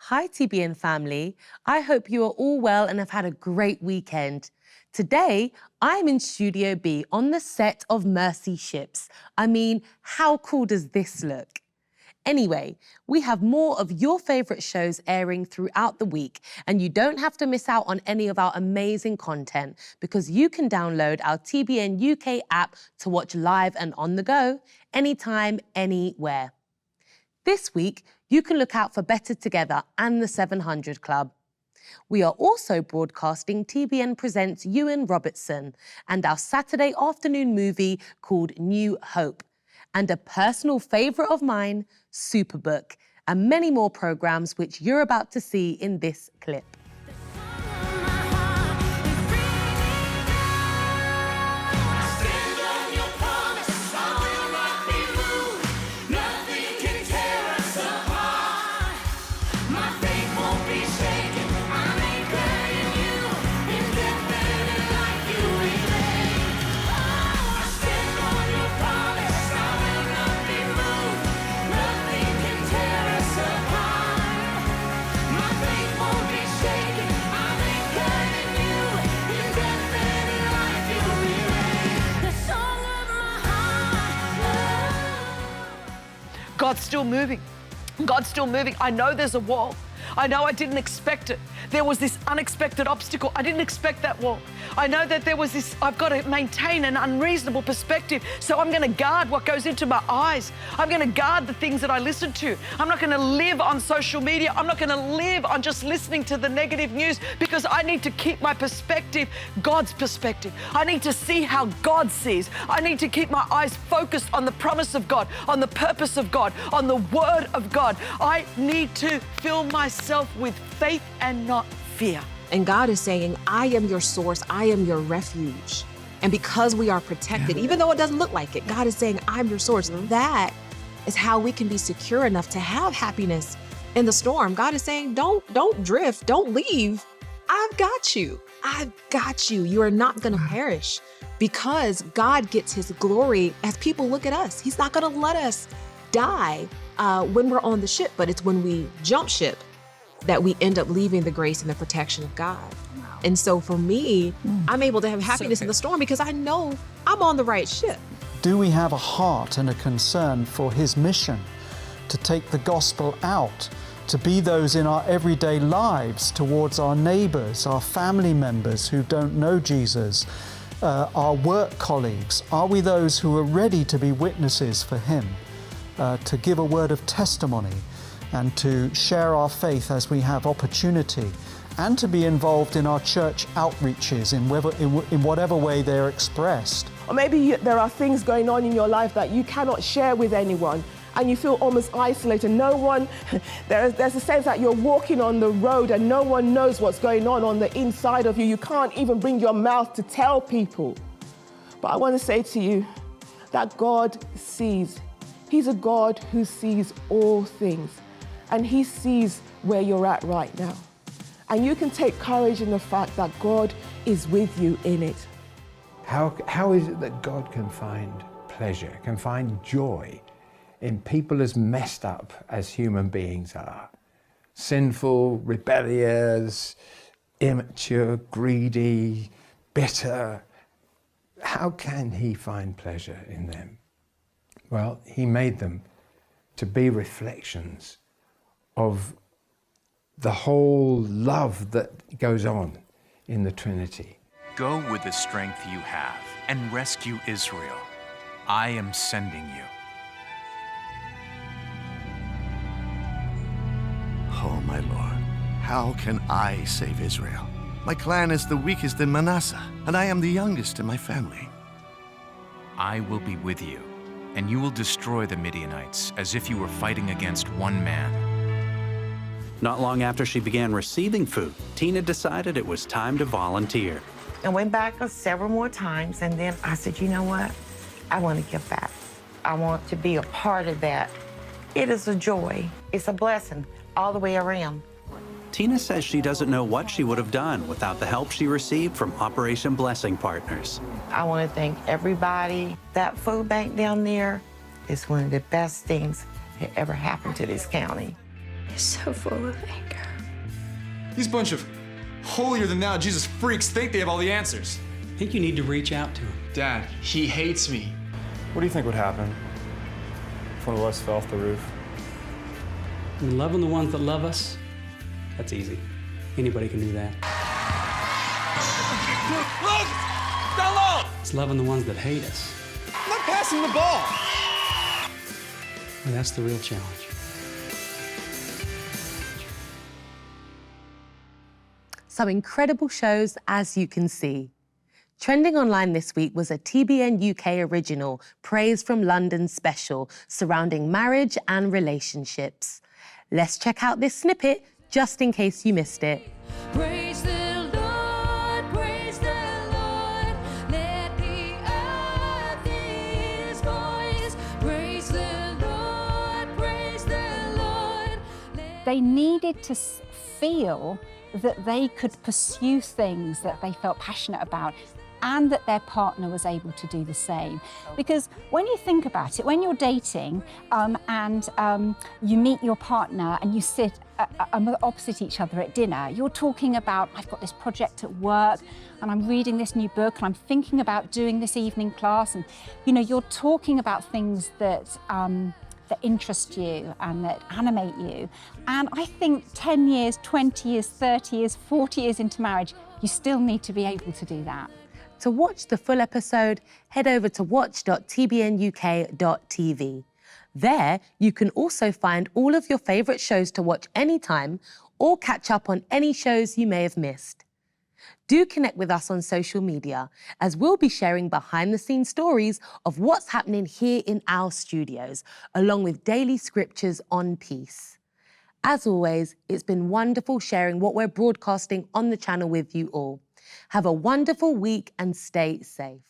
Hi TBN family, I hope you are all well and have had a great weekend. Today, I'm in Studio B on the set of Mercy Ships. I mean, how cool does this look? Anyway, we have more of your favourite shows airing throughout the week, and you don't have to miss out on any of our amazing content because you can download our TBN UK app to watch live and on the go, anytime, anywhere. This week, you can look out for Better Together and the 700 Club. We are also broadcasting TBN Presents Ewan Robertson and our Saturday afternoon movie called New Hope, and a personal favourite of mine, Superbook, and many more programmes which you're about to see in this clip. God's still moving. God's still moving. I know there's a wall. I know I didn't expect it. There was this unexpected obstacle. I didn't expect that wall. I know that there was this, I've got to maintain an unreasonable perspective. So I'm going to guard what goes into my eyes. I'm going to guard the things that I listen to. I'm not going to live on social media. I'm not going to live on just listening to the negative news because I need to keep my perspective, God's perspective. I need to see how God sees. I need to keep my eyes focused on the promise of God, on the purpose of God, on the word of God. I need to fill myself with faith and not fear. And God is saying, I am your source, I am your refuge. And because we are protected, even though it doesn't look like it, God is saying, I'm your source. That is how we can be secure enough to have happiness in the storm. God is saying, don't drift, don't leave. I've got you. I've got you. You are not going to perish because God gets his glory as people look at us. He's not going to let us die when we're on the ship, but it's when we jump ship that we end up leaving the grace and the protection of God. Wow. And so for me, I'm able to have happiness in the storm because I know I'm on the right ship. Do we have a heart and a concern for his mission to take the gospel out, to be those in our everyday lives towards our neighbors, our family members who don't know Jesus, our work colleagues? Are we those who are ready to be witnesses for him, to give a word of testimony, and to share our faith as we have opportunity, and to be involved in our church outreaches in whatever way they're expressed? Or maybe there are things going on in your life that you cannot share with anyone, and you feel almost isolated. No one, there's a sense that you're walking on the road and no one knows what's going on the inside of you. You can't even bring your mouth to tell people. But I want to say to you that God sees. He's a God who sees all things. And he sees where you're at right now. And you can take courage in the fact that God is with you in it. How is it that God can find pleasure, can find joy in people as messed up as human beings are? Sinful, rebellious, immature, greedy, bitter. How can he find pleasure in them? Well, he made them to be reflections of the whole love that goes on in the Trinity. Go with the strength you have and rescue Israel. I am sending you. Oh, my Lord, how can I save Israel? My clan is the weakest in Manasseh, and I am the youngest in my family. I will be with you, and you will destroy the Midianites as if you were fighting against one man. Not long after she began receiving food, Tina decided it was time to volunteer. I went back several more times, and then I said, you know what? I want to give back. I want to be a part of that. It is a joy. It's a blessing all the way around. Tina says she doesn't know what she would have done without the help she received from Operation Blessing Partners. I want to thank everybody. That food bank down there is one of the best things that ever happened to this county. is so full of anger. These bunch of holier-than-thou Jesus freaks think they have all the answers. I think you need to reach out to him. Dad, he hates me. What do you think would happen if one of us fell off the roof? And loving the ones that love us, that's easy. Anybody can do that. Look! Down low! It's loving the ones that hate us. I'm not passing the ball! And that's the real challenge. Some incredible shows, as you can see. Trending online this week was a TBN UK original, Praise from London special, surrounding marriage and relationships. Let's check out this snippet, just in case you missed it. Praise the Lord, praise the Lord, let the earth hear his voice. Praise the Lord, praise the Lord. They needed to feel that they could pursue things that they felt passionate about, and that their partner was able to do the same. Because when you think about it, when you're dating and you meet your partner and you sit opposite each other at dinner, you're talking about, I've got this project at work and I'm reading this new book and I'm thinking about doing this evening class, and you're talking about things that that interest you and that animate you. And I think 10 years, 20 years, 30 years, 40 years into marriage, you still need to be able to do that. To watch the full episode, head over to watch.tbnuk.tv. There, you can also find all of your favourite shows to watch anytime or catch up on any shows you may have missed. Do connect with us on social media, as we'll be sharing behind-the-scenes stories of what's happening here in our studios, along with daily scriptures on peace. As always, it's been wonderful sharing what we're broadcasting on the channel with you all. Have a wonderful week and stay safe.